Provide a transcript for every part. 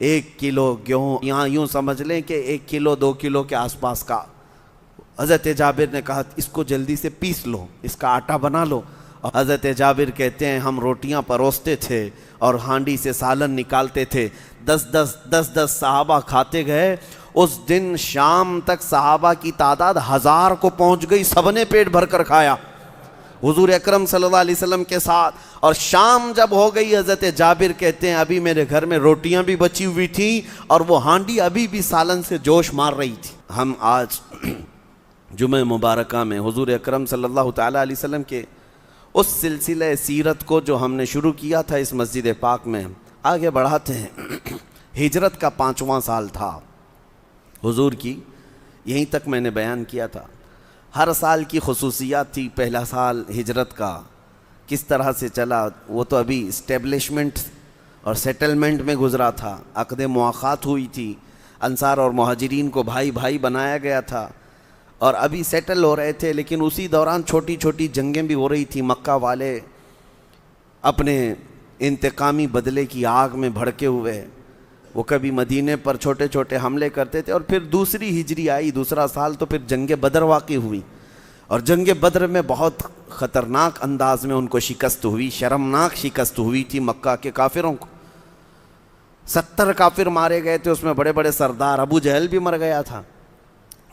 1 کلو گیہوں، یہاں یوں سمجھ لیں کہ 1 کلو 2 کلو کے آس پاس کا۔ حضرت جابر نے کہا اس کو جلدی سے پیس لو، اس کا آٹا بنا لو۔ اور حضرت جابر کہتے ہیں ہم روٹیاں پروستے تھے اور ہانڈی سے سالن نکالتے تھے، 10 صحابہ کھاتے گئے۔ اس دن شام تک صحابہ کی تعداد 1000 کو پہنچ گئی، سب نے پیٹ بھر کر کھایا حضور اکرم صلی اللہ علیہ وسلم کے ساتھ۔ اور شام جب ہو گئی، حضرت جابر کہتے ہیں ابھی میرے گھر میں روٹیاں بھی بچی ہوئی تھیں اور وہ ہانڈی ابھی بھی سالن سے جوش مار رہی تھی۔ ہم آج جمعہ مبارکہ میں حضور اکرم صلی اللہ تعالیٰ علیہ وسلم کے اس سلسلہ سیرت کو جو ہم نے شروع کیا تھا اس مسجد پاک میں آگے بڑھاتے ہیں۔ ہجرت کا 5واں سال تھا حضور کی، یہیں تک میں نے بیان کیا تھا۔ ہر سال کی خصوصیات تھی، پہلا سال ہجرت کا کس طرح سے چلا وہ تو ابھی اسٹیبلشمنٹ اور سیٹلمنٹ میں گزرا تھا، عقد مواخات ہوئی تھی، انصار اور مہاجرین کو بھائی بھائی بنایا گیا تھا اور ابھی سیٹل ہو رہے تھے، لیکن اسی دوران چھوٹی چھوٹی جنگیں بھی ہو رہی تھیں۔ مکہ والے اپنے انتقامی بدلے کی آگ میں بھڑکے ہوئے، وہ کبھی مدینے پر چھوٹے چھوٹے حملے کرتے تھے۔ اور پھر دوسری ہجری آئی، دوسرا سال، تو پھر جنگ بدر واقع ہوئی اور جنگ بدر میں بہت خطرناک انداز میں ان کو شکست ہوئی، شرمناک شکست ہوئی تھی مکہ کے کافروں کو۔ 70 کافر مارے گئے تھے، اس میں بڑے بڑے سردار، ابو جہل بھی مر گیا تھا،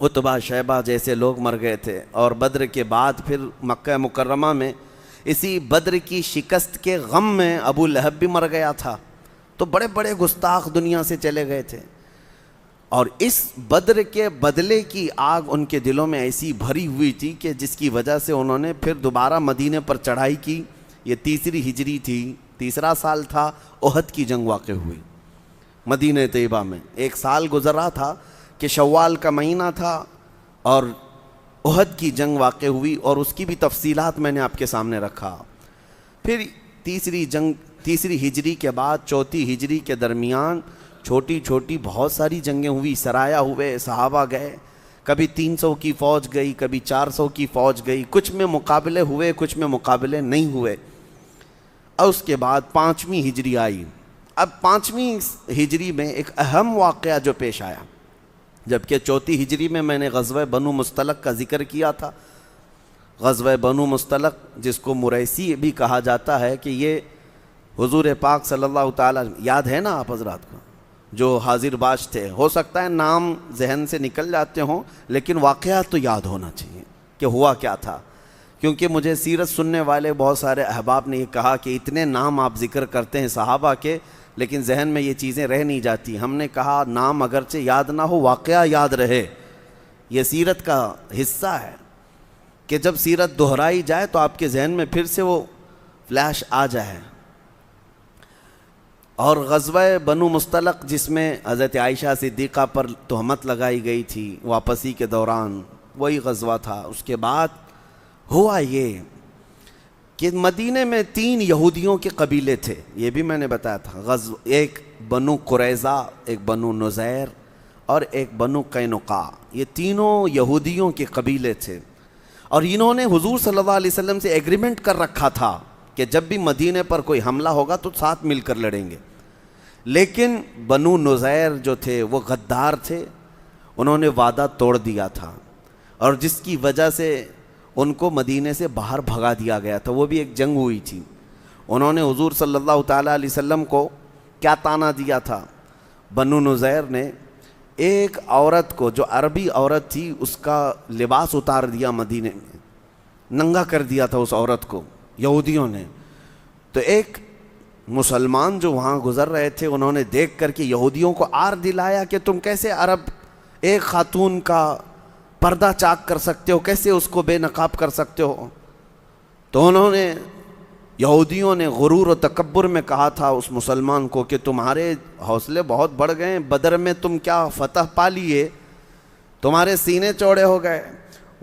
عتبہ شیبہ جیسے لوگ مر گئے تھے۔ اور بدر کے بعد پھر مکہ مکرمہ میں اسی بدر کی شکست کے غم میں ابو لہب بھی مر گیا تھا۔ تو بڑے بڑے گستاخ دنیا سے چلے گئے تھے اور اس بدر کے بدلے کی آگ ان کے دلوں میں ایسی بھری ہوئی تھی کہ جس کی وجہ سے انہوں نے پھر دوبارہ مدینے پر چڑھائی کی۔ یہ تیسری ہجری تھی، تیسرا سال تھا، احد کی جنگ واقع ہوئی مدینہ طیبہ میں۔ 1 سال گزرا تھا کہ شوال کا مہینہ تھا اور احد کی جنگ واقع ہوئی اور اس کی بھی تفصیلات میں نے آپ کے سامنے رکھا۔ پھر تیسری ہجری کے بعد چوتھی ہجری کے درمیان چھوٹی چھوٹی بہت ساری جنگیں ہوئی، سرایا ہوئے، صحابہ گئے، کبھی 300 کی فوج گئی، کبھی 400 کی فوج گئی، کچھ میں مقابلے ہوئے، کچھ میں مقابلے نہیں ہوئے۔ اور اس کے بعد 5ویں ہجری آئی۔ اب 5ویں ہجری میں ایک اہم واقعہ جو پیش آیا، جبکہ چوتھی ہجری میں نے غزوہ بنو مستلق کا ذکر کیا تھا۔ غزوہ بنو مستلق جس کو مریسی بھی کہا جاتا ہے، کہ یہ حضور پاک صلی اللہ تعالیٰ، یاد ہے نا آپ حضرات کو جو حاضر باش تھے؟ ہو سکتا ہے نام ذہن سے نکل جاتے ہوں لیکن واقعات تو یاد ہونا چاہیے کہ ہوا کیا تھا، کیونکہ مجھے سیرت سننے والے بہت سارے احباب نے یہ کہا کہ اتنے نام آپ ذکر کرتے ہیں صحابہ کے لیکن ذہن میں یہ چیزیں رہ نہیں جاتی۔ ہم نے کہا نام اگرچہ یاد نہ ہو، واقعہ یاد رہے، یہ سیرت کا حصہ ہے کہ جب سیرت دہرائی جائے تو آپ کے ذہن میں پھر سے وہ فلیش آ جائے۔ اور غزوہ بنو مستلق جس میں حضرت عائشہ صدیقہ پر تہمت لگائی گئی تھی واپسی کے دوران، وہی غزوہ تھا۔ اس کے بعد ہوا یہ کہ مدینے میں 3 یہودیوں کے قبیلے تھے، یہ بھی میں نے بتایا تھا، ایک بنو قریظہ، ایک بنو نذیر اور ایک بنو قینقاع۔ یہ تینوں یہودیوں کے قبیلے تھے اور انہوں نے حضور صلی اللہ علیہ وسلم سے ایگریمنٹ کر رکھا تھا کہ جب بھی مدینے پر کوئی حملہ ہوگا تو ساتھ مل کر لڑیں گے۔ لیکن بنو نذیر جو تھے وہ غدار تھے، انہوں نے وعدہ توڑ دیا تھا اور جس کی وجہ سے ان کو مدینے سے باہر بھگا دیا گیا تھا۔ وہ بھی ایک جنگ ہوئی تھی۔ انہوں نے حضور صلی اللہ تعالیٰ علیہ وسلم کو کیا طعنہ دیا تھا؟ بنو نذیر نے ایک عورت کو جو عربی عورت تھی اس کا لباس اتار دیا، مدینے میں ننگا کر دیا تھا اس عورت کو یہودیوں نے۔ تو ایک مسلمان جو وہاں گزر رہے تھے انہوں نے دیکھ کر کے یہودیوں کو آر دلایا کہ تم کیسے عرب ایک خاتون کا پردہ چاک کر سکتے ہو، کیسے اس کو بے نقاب کر سکتے ہو؟ تو انہوں نے یہودیوں نے غرور و تکبر میں کہا تھا اس مسلمان کو کہ تمہارے حوصلے بہت بڑھ گئے، بدر میں تم کیا فتح پا لیے، تمہارے سینے چوڑے ہو گئے،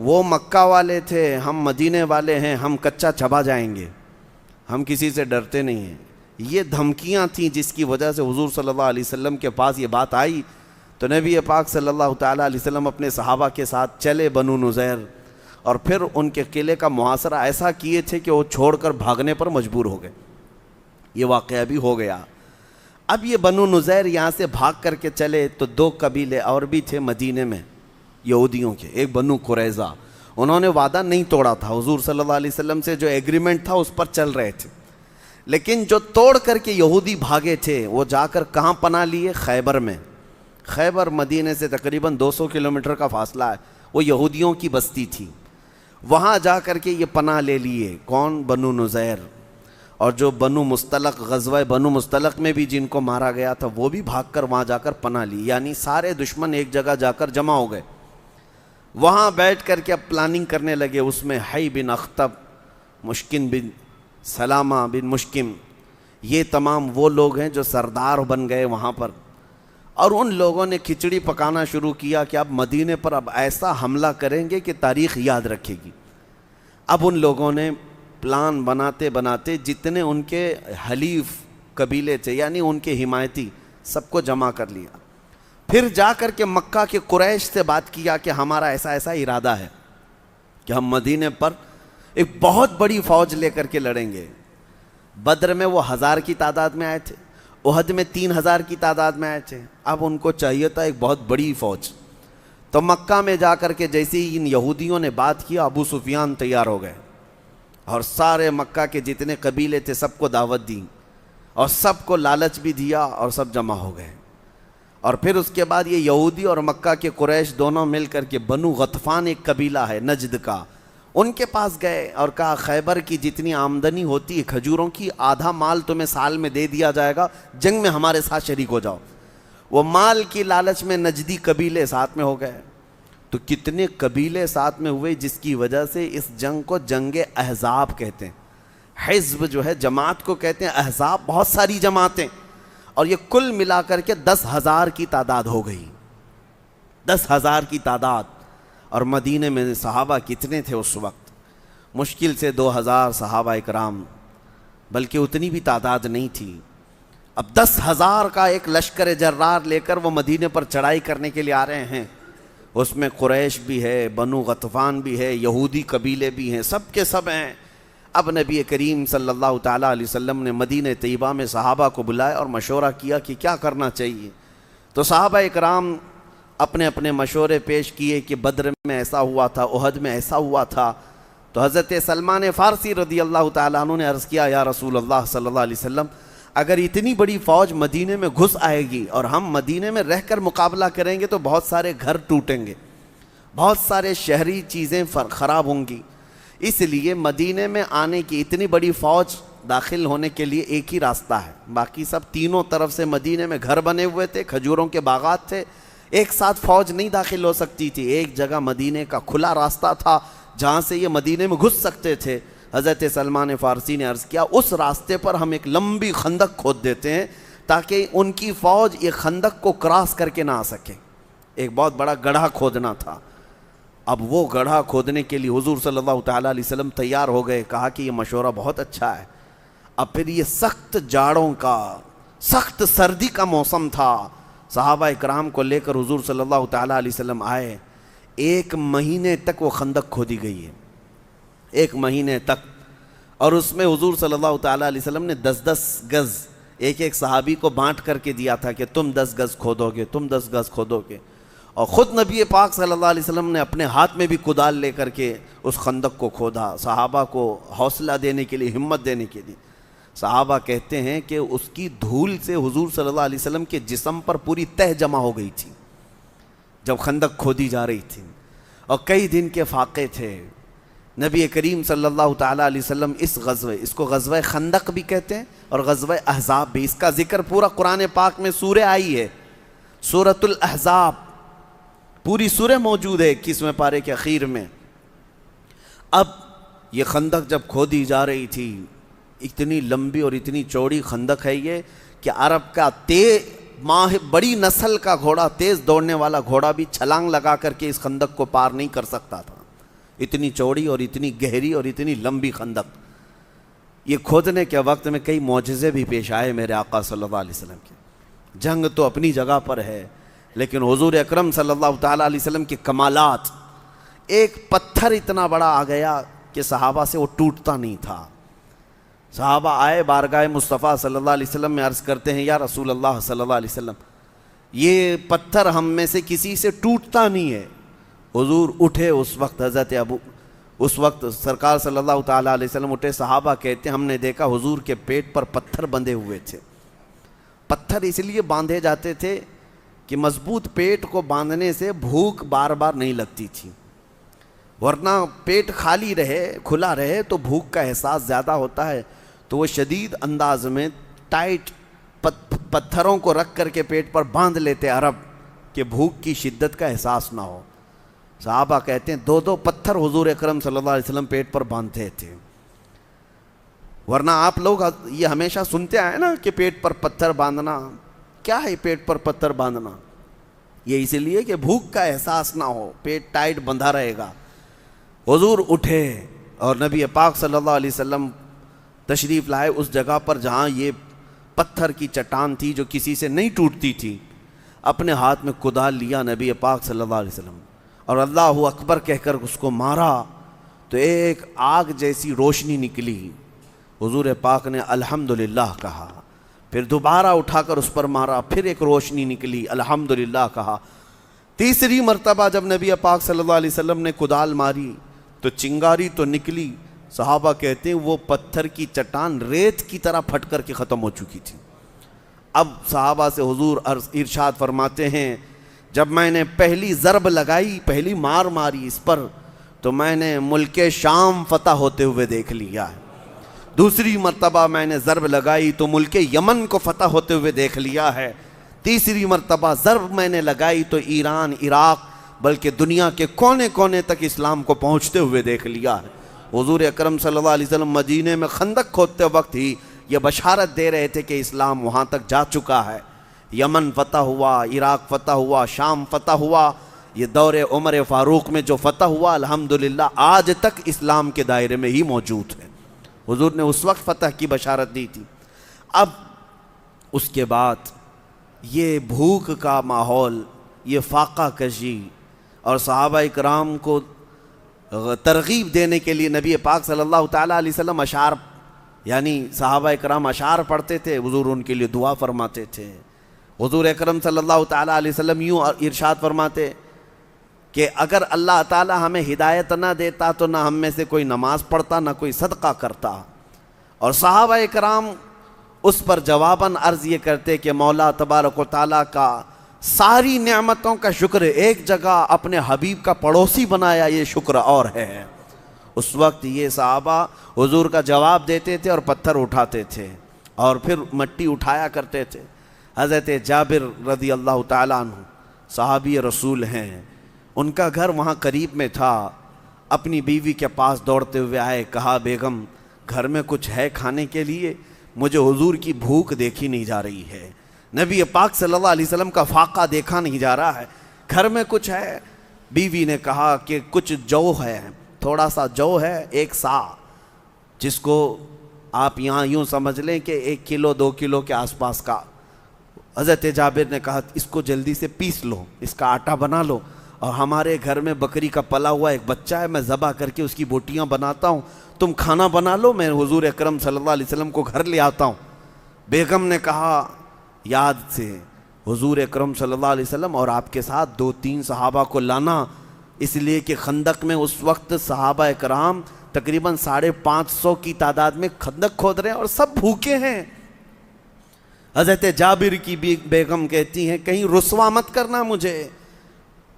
وہ مکہ والے تھے، ہم مدینے والے ہیں، ہم کچا چبا جائیں گے، ہم کسی سے ڈرتے نہیں ہیں۔ یہ دھمکیاں تھیں جس کی وجہ سے حضور صلی اللہ علیہ وسلم کے پاس یہ بات آئی تو نبی پاک صلی اللہ تعالیٰ علیہ وسلم اپنے صحابہ کے ساتھ چلے بنو نذیر اور پھر ان کے قلعے کا محاصرہ ایسا کیے تھے کہ وہ چھوڑ کر بھاگنے پر مجبور ہو گئے۔ یہ واقعہ بھی ہو گیا۔ اب یہ بنو نذیر یہاں سے بھاگ کر کے چلے تو 2 قبیلے اور بھی تھے مدینے میں یہودیوں کے، ایک بنو قریظہ، انہوں نے وعدہ نہیں توڑا تھا، حضور صلی اللہ علیہ وسلم سے جو ایگریمنٹ تھا اس پر چل رہے تھے، لیکن جو توڑ کر کے یہودی بھاگے تھے وہ جا کر کہاں پناہ لیے؟ خیبر میں۔ خیبر مدینے سے تقریباً 200 کلومیٹر کا فاصلہ ہے، وہ یہودیوں کی بستی تھی، وہاں جا کر کے یہ پناہ لے لیے۔ کون؟ بنو نذیر۔ اور جو بنو مستلق، غزوہ بنو مستلق میں بھی جن کو مارا گیا تھا وہ بھی بھاگ کر وہاں جا کر پناہ لی، یعنی سارے دشمن ایک جگہ جا کر جمع ہو گئے، وہاں بیٹھ کر کے اب پلاننگ کرنے لگے۔ اس میں حی بن اخطب، مشکن بن سلامہ بن مشکم، یہ تمام وہ لوگ ہیں جو سردار بن گئے وہاں پر، اور ان لوگوں نے کھچڑی پکانا شروع کیا کہ اب مدینے پر اب ایسا حملہ کریں گے کہ تاریخ یاد رکھے گی۔ اب ان لوگوں نے پلان بناتے بناتے جتنے ان کے حلیف قبیلے تھے، یعنی ان کے حمایتی، سب کو جمع کر لیا، پھر جا کر کے مکہ کے قریش سے بات کیا کہ ہمارا ایسا ایسا ارادہ ہے کہ ہم مدینے پر ایک بہت بڑی فوج لے کر کے لڑیں گے۔ بدر میں وہ 1000 کی تعداد میں آئے تھے، احد میں 3000 کی تعداد میں آئے تھے، اب ان کو چاہیے تھا ایک بہت بڑی فوج۔ تو مکہ میں جا کر کے جیسے ہی ان یہودیوں نے بات کیا، ابو سفیان تیار ہو گئے اور سارے مکہ کے جتنے قبیلے تھے سب کو دعوت دی اور سب کو لالچ بھی دیا اور سب جمع ہو گئے۔ اور پھر اس کے بعد یہ یہودی اور مکہ کے قریش دونوں مل کر کے بنو غطفان ایک قبیلہ ہے نجد کا، ان کے پاس گئے اور کہا خیبر کی جتنی آمدنی ہوتی ہے کھجوروں کی، آدھا مال تمہیں سال میں دے دیا جائے گا، جنگ میں ہمارے ساتھ شریک ہو جاؤ۔ وہ مال کی لالچ میں نجدی قبیلے ساتھ میں ہو گئے، تو کتنے قبیلے ساتھ میں ہوئے جس کی وجہ سے اس جنگ کو جنگ احزاب کہتے ہیں۔ حزب جو ہے جماعت کو کہتے ہیں، احزاب بہت ساری جماعتیں، اور یہ کل ملا کر کے 10,000 کی تعداد ہو گئی، 10,000 کی تعداد۔ اور مدینے میں صحابہ کتنے تھے اس وقت؟ مشکل سے 2,000 صحابہ اکرام، بلکہ اتنی بھی تعداد نہیں تھی۔ اب 10,000 کا ایک لشکر جرار لے کر وہ مدینے پر چڑھائی کرنے کے لیے آ رہے ہیں، اس میں قریش بھی ہے، بنو غطفان بھی ہے، یہودی قبیلے بھی ہیں، سب کے سب ہیں۔ اب نبی کریم صلی اللہ تعالیٰ علیہ وسلم نے مدینہ طیبہ میں صحابہ کو بلایا اور مشورہ کیا کہ کیا کرنا چاہیے۔ تو صحابہ اکرام اپنے اپنے مشورے پیش کیے کہ بدر میں ایسا ہوا تھا، احد میں ایسا ہوا تھا۔ تو حضرت سلمان فارسی رضی اللہ تعالیٰ عنہ نے عرض کیا، یا رسول اللہ صلی اللہ علیہ وسلم، اگر اتنی بڑی فوج مدینے میں گھس آئے گی اور ہم مدینے میں رہ کر مقابلہ کریں گے تو بہت سارے گھر ٹوٹیں گے، بہت سارے شہری چیزیں خراب ہوں گی، اس لیے مدینے میں آنے کی اتنی بڑی فوج داخل ہونے کے لیے ایک ہی راستہ ہے، باقی سب تینوں طرف سے مدینے میں گھر بنے ہوئے تھے، کھجوروں کے باغات تھے، ایک ساتھ فوج نہیں داخل ہو سکتی تھی، ایک جگہ مدینے کا کھلا راستہ تھا جہاں سے یہ مدینے میں گھس سکتے تھے۔ حضرت سلمان فارسی نے عرض کیا، اس راستے پر ہم ایک لمبی خندق کھود دیتے ہیں تاکہ ان کی فوج یہ خندق کو کراس کر کے نہ آ سکے۔ ایک بہت بڑا گڑھا کھودنا تھا۔ اب وہ گڑھا کھودنے کے لیے حضور صلی اللہ تعالیٰ علیہ وسلم تیار ہو گئے، کہا کہ یہ مشورہ بہت اچھا ہے۔ اب پھر یہ سخت جاڑوں کا، سخت سردی کا موسم تھا، صحابہ اکرام کو لے کر حضور صلی اللہ تعالیٰ علیہ وسلم آئے۔ 1 مہینے تک وہ خندق کھودی گئی ہے، 1 مہینے تک، اور اس میں حضور صلی اللہ تعالیٰ علیہ وسلم نے 10-10 گز ایک ایک صحابی کو بانٹ کر کے دیا تھا کہ تم 10 گز کھودو گے، تم 10 گز کھودو گے، اور خود نبی پاک صلی اللہ علیہ وسلم نے اپنے ہاتھ میں بھی کدال لے کر کے اس خندق کو کھودا، صحابہ کو حوصلہ دینے کے لیے، ہمت دینے کے لیے۔ صحابہ کہتے ہیں کہ اس کی دھول سے حضور صلی اللہ علیہ وسلم کے جسم پر پوری تہ جمع ہو گئی تھی جب خندق کھودی جا رہی تھی، اور کئی دن کے فاقے تھے۔ نبی کریم صلی اللہ تعالیٰ علیہ وسلم اس غزوے، اس کو غزوہ خندق بھی کہتے ہیں اور غزوہ احزاب بھی، اس کا ذکر پورا قرآن پاک میں سورہ آئی ہے، سورۃ الاحزاب، پوری سورہ موجود ہے 21ویں پارے کے اخیر میں۔ اب یہ خندق جب کھودی جا رہی تھی، اتنی لمبی اور اتنی چوڑی خندق ہے یہ کہ عرب کا بڑی نسل کا گھوڑا، تیز دوڑنے والا گھوڑا بھی چھلانگ لگا کر کے اس خندق کو پار نہیں کر سکتا تھا، اتنی چوڑی اور اتنی گہری اور اتنی لمبی خندق۔ یہ کھودنے کے وقت میں کئی معجزے بھی پیش آئے میرے آقا صلی اللہ علیہ وسلم کے۔ جنگ تو اپنی جگہ پر ہے، لیکن حضور اکرم صلی اللہ تعالیٰ علیہ وسلم کے کمالات، ایک پتھر اتنا بڑا آ گیا کہ صحابہ سے وہ ٹوٹتا نہیں تھا، صحابہ آئے بارگاہ مصطفیٰ صلی اللہ علیہ وسلم میں، عرض کرتے ہیں یا رسول اللہ صلی اللہ علیہ وسلم یہ پتھر ہم میں سے کسی سے ٹوٹتا نہیں ہے۔ حضور اٹھے، اس وقت سرکار صلی اللہ تعالیٰ علیہ وسلم اٹھے، صحابہ کہتے ہیں ہم نے دیکھا حضور کے پیٹ پر پتھر بندھے ہوئے تھے۔ پتھر اس لیے باندھے جاتے تھے کہ مضبوط پیٹ کو باندھنے سے بھوک بار بار نہیں لگتی تھی، ورنہ پیٹ خالی رہے، کھلا رہے تو بھوک کا احساس زیادہ ہوتا ہے، تو وہ شدید انداز میں ٹائٹ پتھروں کو رکھ کر کے پیٹ پر باندھ لیتے عرب کہ بھوک کی شدت کا احساس نہ ہو۔ صحابہ کہتے ہیں دو دو پتھر حضور اکرم صلی اللہ علیہ وسلم پیٹ پر باندھتے تھے، ورنہ آپ لوگ یہ ہمیشہ سنتے آئے نا کہ پیٹ پر پتھر باندھنا، کیا ہے پیٹ پر پتھر باندھنا؟ یہ اسی لیے کہ بھوک کا احساس نہ ہو، پیٹ ٹائٹ بندھا رہے گا۔ حضور اٹھے اور نبی پاک صلی اللہ علیہ وسلم تشریف لائے اس جگہ پر جہاں یہ پتھر کی چٹان تھی جو کسی سے نہیں ٹوٹتی تھی، اپنے ہاتھ میں کدال لیا نبی پاک صلی اللہ علیہ وسلم اور اللہ اکبر کہہ کر اس کو مارا تو ایک آگ جیسی روشنی نکلی۔ حضور پاک نے الحمدللہ کہا، پھر دوبارہ اٹھا کر اس پر مارا، پھر ایک روشنی نکلی، الحمدللہ کہا۔ تیسری مرتبہ جب نبی پاک صلی اللہ علیہ وسلم نے کدال ماری تو چنگاری تو نکلی، صحابہ کہتے ہیں وہ پتھر کی چٹان ریت کی طرح پھٹ کر کے ختم ہو چکی تھی۔ اب صحابہ سے حضور ارشاد فرماتے ہیں جب میں نے پہلی ضرب لگائی، پہلی مار ماری اس پر، تو میں نے ملک شام فتح ہوتے ہوئے دیکھ لیا ہے، دوسری مرتبہ میں نے ضرب لگائی تو ملک یمن کو فتح ہوتے ہوئے دیکھ لیا ہے، تیسری مرتبہ ضرب میں نے لگائی تو ایران، عراق، بلکہ دنیا کے کونے کونے تک اسلام کو پہنچتے ہوئے دیکھ لیا ہے۔ حضور اکرم صلی اللہ علیہ وسلم مدینے میں خندق کھودتے وقت ہی یہ بشارت دے رہے تھے کہ اسلام وہاں تک جا چکا ہے، یمن فتح ہوا، عراق فتح ہوا، شام فتح ہوا، یہ دور عمر فاروق میں جو فتح ہوا الحمدللہ آج تک اسلام کے دائرے میں ہی موجود ہے۔ حضور نے اس وقت فتح کی بشارت دی تھی۔ اب اس کے بعد یہ بھوک کا ماحول، یہ فاقہ کشی، اور صحابہ اکرام کو ترغیب دینے کے لیے نبی پاک صلی اللہ تعالیٰ علیہ وسلم اشعار، یعنی صحابہ اکرام اشعار پڑھتے تھے، حضور ان کے لیے دعا فرماتے تھے۔ حضور اکرم صلی اللہ تعالیٰ علیہ وسلم یوں ارشاد فرماتے کہ اگر اللہ تعالیٰ ہمیں ہدایت نہ دیتا تو نہ ہم میں سے کوئی نماز پڑھتا، نہ کوئی صدقہ کرتا، اور صحابہ اکرام اس پر جواباً عرض یہ کرتے کہ مولا تبارک و تعالیٰ کا ساری نعمتوں کا شکر ایک جگہ اپنے حبیب کا پڑوسی بنایا، یہ شکر اور ہے۔ اس وقت یہ صحابہ حضور کا جواب دیتے تھے اور پتھر اٹھاتے تھے اور پھر مٹی اٹھایا کرتے تھے۔ حضرت جابر رضی اللہ تعالیٰ عنہ صحابی رسول ہیں، ان کا گھر وہاں قریب میں تھا، اپنی بیوی کے پاس دوڑتے ہوئے آئے، کہا بیگم گھر میں کچھ ہے کھانے کے لیے؟ مجھے حضور کی بھوک دیکھی نہیں جا رہی ہے، نبی پاک صلی اللہ علیہ وسلم کا فاقہ دیکھا نہیں جا رہا ہے، گھر میں کچھ ہے؟ بیوی نے کہا کہ کچھ جو ہے، تھوڑا سا جو ہے، ایک سا، جس کو آپ یہاں یوں سمجھ لیں کہ 1 کلو 2 کلو کے آس پاس کا۔ حضرت جابر نے کہا اس کو جلدی سے پیس لو، اس کا آٹا بنا لو، اور ہمارے گھر میں بکری کا پلا ہوا ایک بچہ ہے، میں ذبح کر کے اس کی بوٹیاں بناتا ہوں، تم کھانا بنا لو، میں حضور اکرم صلی اللہ علیہ وسلم کو گھر لے آتا ہوں۔ بیگم نے کہا یاد سے حضور اکرم صلی اللہ علیہ وسلم اور آپ کے ساتھ 2-3 صحابہ کو لانا، اس لیے کہ خندق میں اس وقت صحابہ اکرام تقریباً 550 کی تعداد میں خندق کھود رہے ہیں اور سب بھوکے ہیں۔ حضرت جابر کی بیگم کہتی ہیں کہیں رسوا مت کرنا مجھے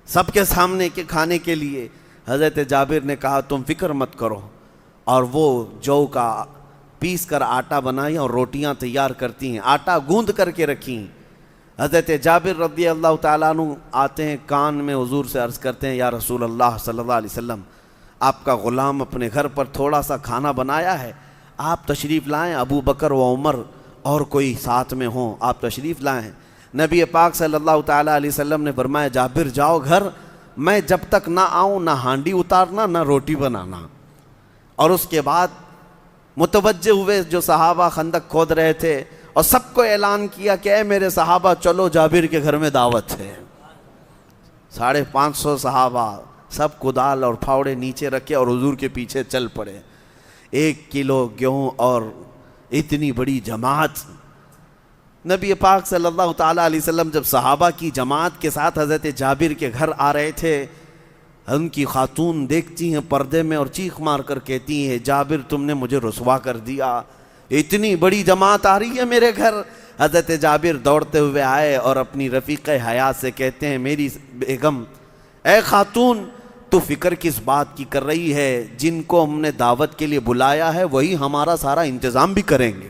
سب کے سامنے کے کھانے کے لیے۔ حضرت جابر نے کہا تم فکر مت کرو، اور وہ جو کا پیس کر آٹا بنائی اور روٹیاں تیار کرتی ہیں، آٹا گوندھ کر کے رکھیں۔ حضرت جابر رضی اللہ تعالیٰ عنہ آتے ہیں، کان میں حضور سے عرض کرتے ہیں یا رسول اللہ صلی اللہ علیہ وسلم آپ کا غلام اپنے گھر پر تھوڑا سا کھانا بنایا ہے، آپ تشریف لائیں، ابو بکر و عمر اور کوئی ساتھ میں ہوں، آپ تشریف لائیں۔ نبی پاک صلی اللہ تعالیٰ علیہ وسلم نے فرمایا جابر جاؤ گھر، میں جب تک نہ آؤں نہ ہانڈی اتارنا نہ روٹی بنانا۔ اور اس کے بعد متوجہ ہوئے جو صحابہ خندق کھود رہے تھے اور سب کو اعلان کیا کہ اے میرے صحابہ چلو جابر کے گھر میں دعوت ہے۔ 550 صحابہ سب کدال اور پھاوڑے نیچے رکھے اور حضور کے پیچھے چل پڑے۔ 1 کلو گیہوں اور اتنی بڑی جماعت. نبی پاک صلی اللہ تعالیٰ علیہ وسلم جب صحابہ کی جماعت کے ساتھ حضرت جابر کے گھر آ رہے تھے، ان کی خاتون دیکھتی ہیں پردے میں اور چیخ مار کر کہتی ہیں جابر تم نے مجھے رسوا کر دیا، اتنی بڑی جماعت آ رہی ہے میرے گھر. حضرت جابر دوڑتے ہوئے آئے اور اپنی رفیق حیات سے کہتے ہیں میری بیگم، اے خاتون تو فکر کس بات کی کر رہی ہے، جن کو ہم نے دعوت کے لیے بلایا ہے وہی ہمارا سارا انتظام بھی کریں گے.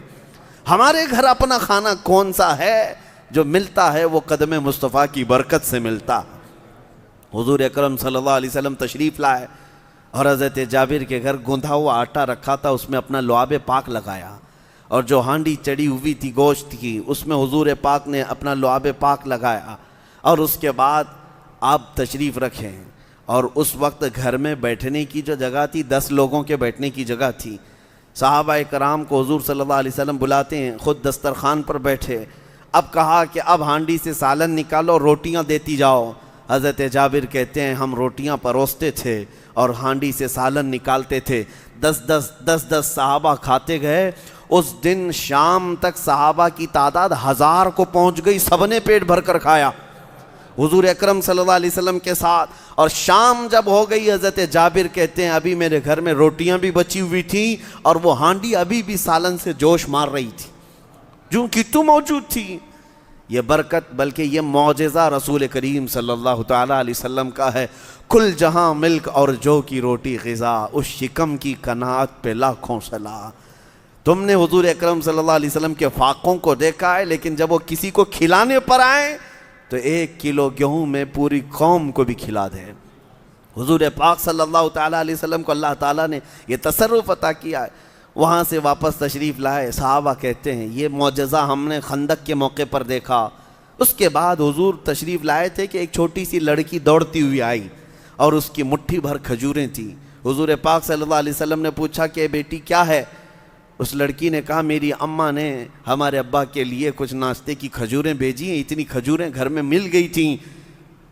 ہمارے گھر اپنا کھانا کون سا ہے، جو ملتا ہے وہ قدم مصطفیٰ کی برکت سے ملتا. حضور اکرم صلی اللہ علیہ وسلم تشریف لائے اور حضرت جابر کے گھر گوندھا ہوا آٹا رکھا تھا، اس میں اپنا لعاب پاک لگایا، اور جو ہانڈی چڑھی ہوئی تھی گوشت کی اس میں حضور پاک نے اپنا لعاب پاک لگایا، اور اس کے بعد آپ تشریف رکھیں. اور اس وقت گھر میں بیٹھنے کی جو جگہ تھی 10 لوگوں کے بیٹھنے کی جگہ تھی. صحابہ کرام کو حضور صلی اللہ علیہ وسلم بلاتے ہیں، خود دسترخوان پر بیٹھے. اب کہا کہ اب ہانڈی سے سالن نکالو، روٹیاں دیتی جاؤ. حضرت جابر کہتے ہیں ہم روٹیاں پروستے تھے اور ہانڈی سے سالن نکالتے تھے. 10 صحابہ کھاتے گئے. اس دن شام تک صحابہ کی تعداد 1000 کو پہنچ گئی، سب نے پیٹ بھر کر کھایا حضور اکرم صلی اللہ علیہ وسلم کے ساتھ. اور شام جب ہو گئی، حضرت جابر کہتے ہیں ابھی میرے گھر میں روٹیاں بھی بچی ہوئی تھیں اور وہ ہانڈی ابھی بھی سالن سے جوش مار رہی تھی، جو کہ تو موجود تھی. یہ برکت بلکہ یہ معجزہ رسول کریم صلی اللہ تعالیٰ علیہ وسلم کا ہے. کل جہاں ملک اور جو کی روٹی غذا، اس شکم کی قناعت پہ لاکھوں صلاح. تم نے حضور اکرم صلی اللہ علیہ وسلم کے فاقوں کو دیکھا ہے، لیکن جب وہ کسی کو کھلانے پر آئیں تو 1 کلو گیہوں میں پوری قوم کو بھی کھلا دیں. حضور پاک صلی اللہ تعالیٰ علیہ وسلم کو اللہ تعالیٰ نے یہ تصرف عطا کیا ہے. وہاں سے واپس تشریف لائے. صحابہ کہتے ہیں یہ معجزہ ہم نے خندق کے موقع پر دیکھا. اس کے بعد حضور تشریف لائے تھے کہ ایک چھوٹی سی لڑکی دوڑتی ہوئی آئی اور اس کی مٹھی بھر کھجوریں تھیں. حضور پاک صلی اللہ علیہ وسلم نے پوچھا کہ بیٹی کیا ہے؟ اس لڑکی نے کہا میری اماں نے ہمارے ابا کے لیے کچھ ناشتے کی کھجوریں بھیجی ہیں، اتنی کھجوریں گھر میں مل گئی تھیں،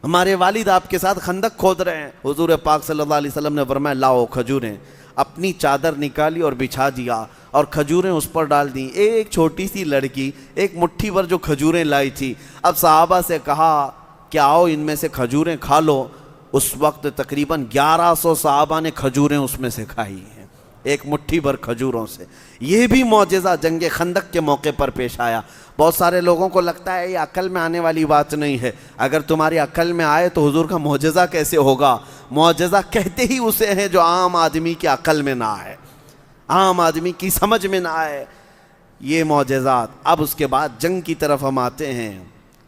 ہمارے والد آپ کے ساتھ خندق کھود رہے ہیں. حضور پاک صلی اللہ علیہ وسلم نے فرمایا لاؤ کھجوریں. اپنی چادر نکالی اور بچھا دیا اور کھجوریں اس پر ڈال دیں. ایک چھوٹی سی لڑکی ایک مٹھی بھر جو کھجوریں لائی تھی. اب صحابہ سے کہا کہ آؤ ان میں سے کھجوریں کھا لو. اس وقت تقریباً 1100 صحابہ نے کھجوریں اس میں سے کھائی ہیں، ایک مٹھی بھر کھجوروں سے. یہ بھی معجزہ جنگ خندق کے موقع پر پیش آیا. بہت سارے لوگوں کو لگتا ہے یہ عقل میں آنے والی بات نہیں ہے. اگر تمہاری عقل میں آئے تو حضور کا معجزہ کیسے ہوگا؟ معجزہ کہتے ہی اسے ہیں جو عام آدمی کی عقل میں نہ آئے، عام آدمی کی سمجھ میں نہ آئے. یہ معجزات. اب اس کے بعد جنگ کی طرف ہم آتے ہیں.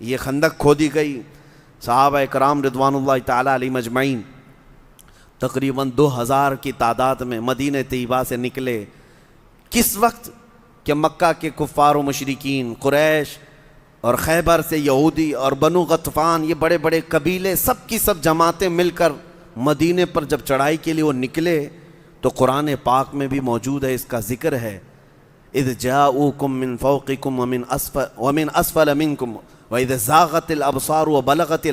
یہ خندق کھودی گئی. صحابہ کرام رضوان اللہ تعالیٰ علیہ مجمعین تقریباً 2000 کی تعداد میں مدینہ طیبہ سے نکلے. کس وقت کہ مکہ کے کفار و مشرکین، قریش اور خیبر سے یہودی اور بنو غطفان، یہ بڑے بڑے قبیلے سب کی سب جماعتیں مل کر مدینے پر جب چڑھائی کے لیے وہ نکلے تو قرآن پاک میں بھی موجود ہے، اس کا ذکر ہے. اذ جاؤکم من فوقکم ومن اسفل منکم واذ زاغت الابصار وبلغت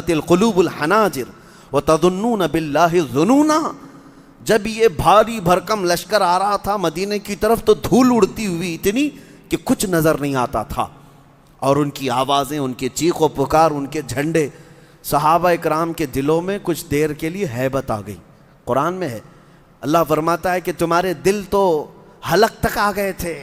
القلوب الحناجر وتظنون باللہ الظنونا. جب یہ بھاری بھرکم لشکر آ رہا تھا مدینے کی طرف تو دھول اڑتی ہوئی اتنی کہ کچھ نظر نہیں آتا تھا، اور ان کی آوازیں، ان کے چیخ و پکار، ان کے جھنڈے، صحابہ اکرام کے دلوں میں کچھ دیر کے لیے ہیبت آ گئی. قرآن میں ہے، اللہ فرماتا ہے کہ تمہارے دل تو حلق تک آ گئے تھے،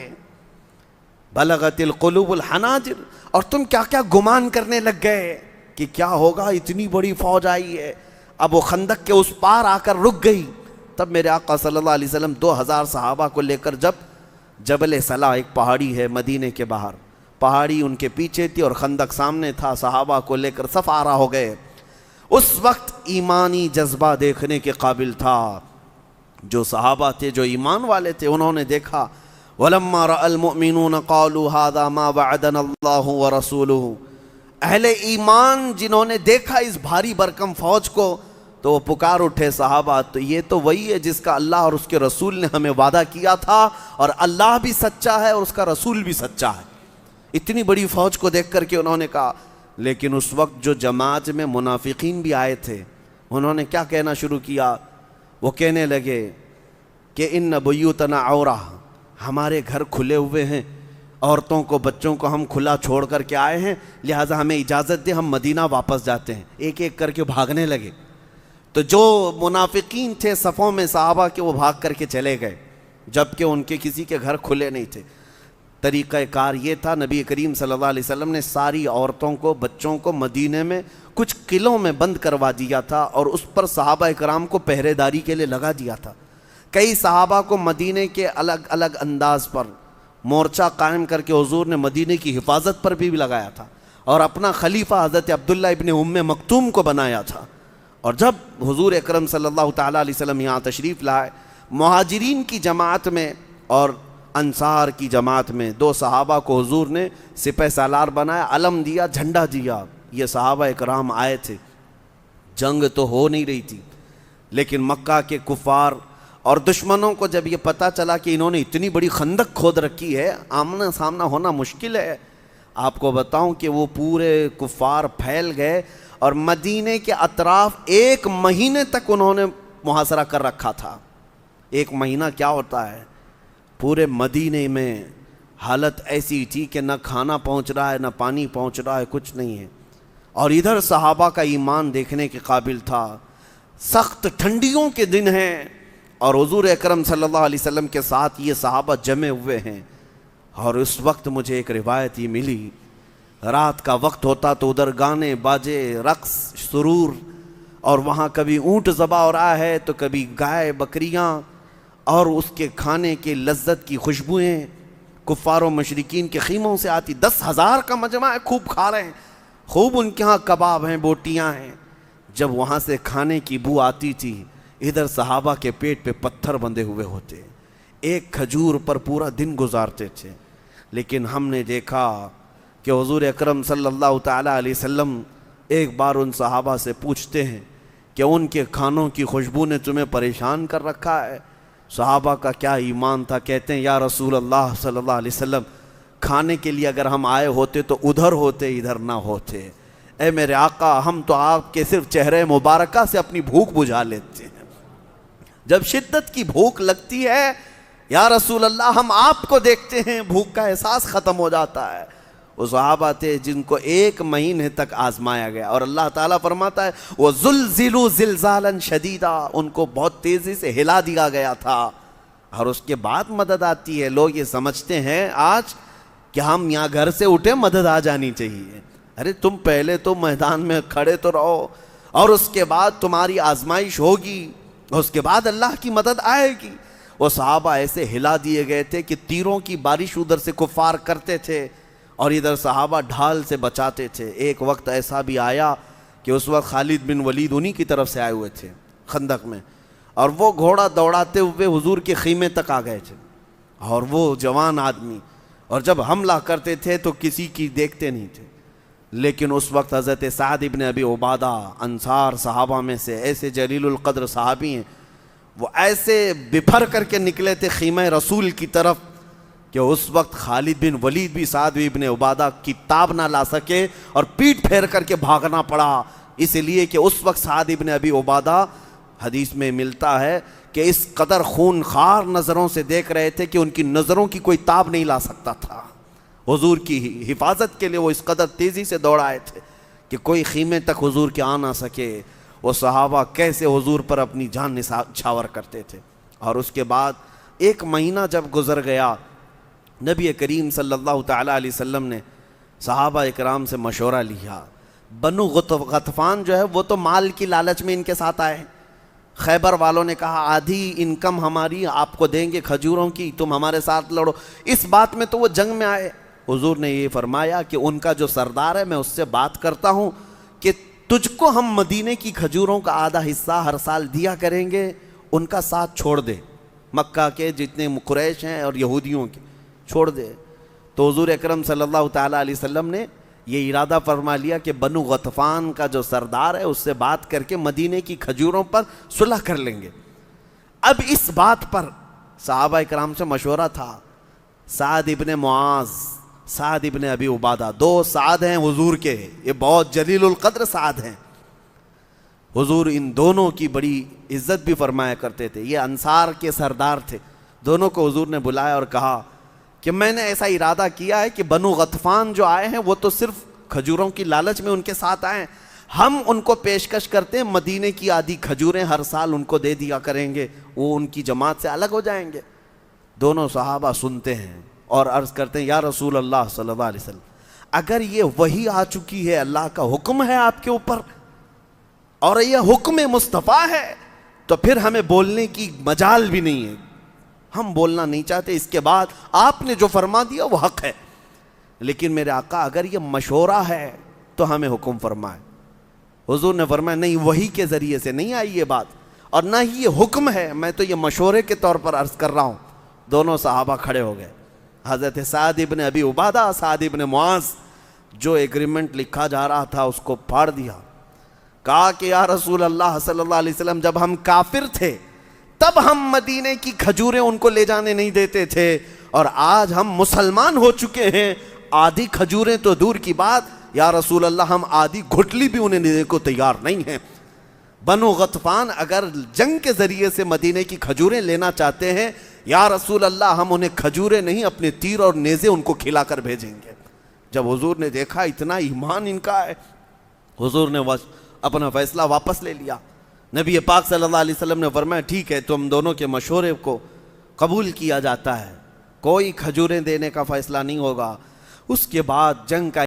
بلغت القلوب الحناجر، اور تم کیا کیا گمان کرنے لگ گئے کہ کیا ہوگا، اتنی بڑی فوج آئی ہے. اب وہ خندق کے اس پار آ کر رک گئی. تب میرے آقا صلی اللہ علیہ وسلم 2000 صحابہ کو لے کر جب جبل صلاح، ایک پہاڑی ہے مدینے کے باہر، پہاڑی ان کے پیچھے تھی اور خندق سامنے تھا، صحابہ کو لے کر صف آرا ہو گئے. اس وقت ایمانی جذبہ دیکھنے کے قابل تھا. جو صحابہ تھے، جو ایمان والے تھے، انہوں نے دیکھا. وَلَمَّا رَأَى الْمُؤْمِنُونَ قَالُوا هَذَا مَا وَعَدَنَا اللَّهُ وَرَسُولُهُ. اہل ایمان جنہوں نے دیکھا اس بھاری بھرکم فوج کو تو وہ پکار اٹھے صحابہ، تو یہ تو وہی ہے جس کا اللہ اور اس کے رسول نے ہمیں وعدہ کیا تھا، اور اللہ بھی سچا ہے اور اس کا رسول بھی سچا ہے. اتنی بڑی فوج کو دیکھ کر کے انہوں نے کہا. لیکن اس وقت جو جماعت میں منافقین بھی آئے تھے، انہوں نے کیا کہنا شروع کیا؟ وہ کہنے لگے کہ ان بیوتنا عورہ، ہمارے گھر کھلے ہوئے ہیں، عورتوں کو بچوں کو ہم کھلا چھوڑ کر کے آئے ہیں، لہٰذا ہمیں اجازت دے، ہم مدینہ واپس جاتے ہیں۔ ایک ایک کر کے بھاگنے لگے۔ تو جو منافقین تھے صفوں میں صحابہ کے، وہ بھاگ کر کے چلے گئے، جبکہ ان کے کسی کے گھر کھلے نہیں تھے۔ طریقہ کار یہ تھا، نبی کریم صلی اللہ علیہ وسلم نے ساری عورتوں کو بچوں کو مدینے میں کچھ قلعوں میں بند کروا دیا تھا، اور اس پر صحابہ کرام کو پہرے داری کے لیے لگا دیا تھا۔ کئی صحابہ کو مدینے کے الگ الگ انداز پر مورچہ قائم کر کے حضور نے مدینے کی حفاظت پر بھی لگایا تھا، اور اپنا خلیفہ حضرت عبداللہ ابن ام مکتوم کو بنایا تھا۔ اور جب حضور اکرم صلی اللہ تعالیٰ علیہ وسلم یہاں تشریف لائے، مہاجرین کی جماعت میں اور انصار کی جماعت میں دو صحابہ کو حضور نے سپہ سالار بنایا، علم دیا، جھنڈا دیا۔ یہ صحابہ اکرام آئے تھے، جنگ تو ہو نہیں رہی تھی، لیکن مکہ کے کفار اور دشمنوں کو جب یہ پتہ چلا کہ انہوں نے اتنی بڑی خندق کھود رکھی ہے، آمنا سامنا ہونا مشکل ہے، آپ کو بتاؤں کہ وہ پورے کفار پھیل گئے، اور مدینے کے اطراف 1 مہینے تک انہوں نے محاصرہ کر رکھا تھا۔ 1 مہینہ کیا ہوتا ہے؟ پورے مدینے میں حالت ایسی تھی کہ نہ کھانا پہنچ رہا ہے، نہ پانی پہنچ رہا ہے، کچھ نہیں ہے۔ اور ادھر صحابہ کا ایمان دیکھنے کے قابل تھا۔ سخت ٹھنڈیوں کے دن ہیں، اور حضور اکرم صلی اللہ علیہ وسلم کے ساتھ یہ صحابہ جمے ہوئے ہیں۔ اور اس وقت مجھے ایک روایت یہ ملی، رات کا وقت ہوتا تو ادھر گانے باجے، رقص، سرور، اور وہاں کبھی اونٹ ذبح ہو رہا ہے تو کبھی گائے بکریاں، اور اس کے کھانے کی لذت کی خوشبوئیں کفار و مشرکین کے خیموں سے آتی۔ 10,000 کا مجمع ہے، خوب کھا رہے ہیں، خوب ان کے ہاں کباب ہیں، بوٹیاں ہیں۔ جب وہاں سے کھانے کی بو آتی تھی، ادھر صحابہ کے پیٹ پہ پتھر بندھے ہوئے ہوتے، ایک کھجور پر پورا دن گزارتے تھے۔ لیکن ہم نے دیکھا کہ حضور اکرم صلی اللہ تعالیٰ علیہ وسلم ایک بار ان صحابہ سے پوچھتے ہیں کہ ان کے کھانوں کی خوشبو نے تمہیں پریشان کر رکھا ہے؟ صحابہ کا کیا ایمان تھا، کہتے ہیں یا رسول اللہ صلی اللہ علیہ وسلم، کھانے کے لیے اگر ہم آئے ہوتے تو ادھر ہوتے، ادھر نہ ہوتے۔ اے میرے آقا، ہم تو آپ کے صرف چہرے مبارکہ سے اپنی بھوک بجھا لیتے ہیں، جب شدت کی بھوک لگتی ہے یا رسول اللہ ہم آپ کو دیکھتے ہیں، بھوک کا احساس ختم ہو جاتا ہے۔ وہ صحابہ تھے جن کو 1 مہینے تک آزمایا گیا، اور اللہ تعالیٰ فرماتا ہے وَزُلْزِلُوا زِلْزَالًا شَدِيدًا، ان کو بہت تیزی سے ہلا دیا گیا تھا، اور اس کے بعد مدد آتی ہے۔ لوگ یہ سمجھتے ہیں آج کہ ہم یہاں گھر سے اٹھے مدد آ جانی چاہیے۔ ارے تم پہلے تو میدان میں کھڑے تو رہو، اور اس کے بعد تمہاری آزمائش ہوگی، اس کے بعد اللہ کی مدد آئے گی۔ وہ صحابہ ایسے ہلا دیے گئے تھے کہ تیروں کی بارش ادھر سے کفار کرتے تھے، اور ادھر صحابہ ڈھال سے بچاتے تھے۔ ایک وقت ایسا بھی آیا کہ اس وقت خالد بن ولید انہی کی طرف سے آئے ہوئے تھے خندق میں، اور وہ گھوڑا دوڑاتے ہوئے حضور کے خیمے تک آ گئے تھے، اور وہ جوان آدمی، اور جب حملہ کرتے تھے تو کسی کی دیکھتے نہیں تھے۔ لیکن اس وقت حضرت سعد ابن ابی عبادہ، انصار صحابہ میں سے ایسے جلیل القدر صحابی ہیں، وہ ایسے بپھر کر کے نکلے تھے خیمہ رسول کی طرف کہ اس وقت خالد بن ولید بھی سعد ابن عبادہ کی تاب نہ لا سکے، اور پیٹ پھیر کر کے بھاگنا پڑا، اس لیے کہ اس وقت سعد ابن ابی عبادہ حدیث میں ملتا ہے کہ اس قدر خون خار نظروں سے دیکھ رہے تھے کہ ان کی نظروں کی کوئی تاب نہیں لا سکتا تھا۔ حضور کی حفاظت کے لیے وہ اس قدر تیزی سے دوڑائے تھے کہ کوئی خیمے تک حضور کے آ نہ سکے۔ وہ صحابہ کیسے حضور پر اپنی جان نچھاور کرتے تھے۔ اور اس کے بعد 1 مہینہ جب گزر گیا، نبی کریم صلی اللہ تعالیٰ علیہ وسلم نے صحابہ اکرام سے مشورہ لیا۔ بنو غطفان جو ہے وہ تو مال کی لالچ میں ان کے ساتھ آئے، خیبر والوں نے کہا آدھی انکم ہماری آپ کو دیں گے کھجوروں کی، تم ہمارے ساتھ لڑو، اس بات میں تو وہ جنگ میں آئے۔ حضور نے یہ فرمایا کہ ان کا جو سردار ہے میں اس سے بات کرتا ہوں کہ تجھ کو ہم مدینے کی کھجوروں کا آدھا حصہ ہر سال دیا کریں گے، ان کا ساتھ چھوڑ دے، مکہ کے جتنے قریش ہیں اور یہودیوں کے چھوڑ دے۔ تو حضور اکرم صلی اللہ تعالیٰ علیہ وسلم نے یہ ارادہ فرما لیا کہ بنو غطفان کا جو سردار ہے اس سے بات کر کے مدینے کی کھجوروں پر صلح کر لیں گے۔ اب اس بات پر صحابہ اکرام سے مشورہ تھا۔ سعد ابن معاذ، سعد ابن ابی عبادہ، 2 سعد ہیں حضور کے، یہ بہت جلیل القدر سعد ہیں۔ حضور ان دونوں کی بڑی عزت بھی فرمایا کرتے تھے، یہ انصار کے سردار تھے، دونوں کو حضور نے بلایا اور کہا کہ میں نے ایسا ارادہ کیا ہے کہ بنو غطفان جو آئے ہیں وہ تو صرف کھجوروں کی لالچ میں ان کے ساتھ آئے ہیں، ہم ان کو پیشکش کرتے ہیں مدینے کی آدھی کھجوریں ہر سال ان کو دے دیا کریں گے، وہ ان کی جماعت سے الگ ہو جائیں گے۔ دونوں صحابہ سنتے ہیں اور عرض کرتے ہیں یا رسول اللہ صلی اللہ علیہ وسلم، اگر یہ وحی آ چکی ہے، اللہ کا حکم ہے آپ کے اوپر اور یہ حکم مصطفیٰ ہے، تو پھر ہمیں بولنے کی مجال بھی نہیں ہے، ہم بولنا نہیں چاہتے، اس کے بعد آپ نے جو فرما دیا وہ حق ہے، لیکن میرے آقا اگر یہ مشورہ ہے تو ہمیں حکم فرمائے۔ حضور نے فرمایا نہیں، وحی کے ذریعے سے نہیں آئی یہ بات، اور نہ ہی یہ حکم ہے، میں تو یہ مشورے کے طور پر عرض کر رہا ہوں۔ دونوں صحابہ کھڑے ہو گئے، حضرت سعد ابن ابی عبادہ، سعد ابن معاذ، جو ایگریمنٹ لکھا جا رہا تھا اس کو پھاڑ دیا، کہا کہ یا رسول اللہ صلی اللہ علیہ وسلم، جب ہم کافر تھے تب ہم مدینے کی کھجوریں ان کو لے جانے نہیں دیتے تھے، اور آج ہم مسلمان ہو چکے ہیں، آدھی کھجوریں تو دور کی بات، یا رسول اللہ ہم آدھی گھٹلی بھی انہیں دینے کو تیار نہیں ہیں۔ بنو غطفان اگر جنگ کے ذریعے سے مدینے کی کھجوریں لینا چاہتے ہیں، یا رسول اللہ ہم انہیں کھجوریں نہیں، اپنے تیر اور نیزے ان کو کھلا کر بھیجیں گے۔ جب حضور نے دیکھا اتنا ایمان ان کا ہے، حضور نے اپنا فیصلہ واپس لے لیا۔ نبی پاک صلی اللہ علیہ وسلم نے فرمایا ٹھیک ہے، تم دونوں کے مشورے کو قبول کیا جاتا ہے، کوئی کھجوریں دینے کا فیصلہ نہیں ہوگا۔ اس کے بعد جنگ کا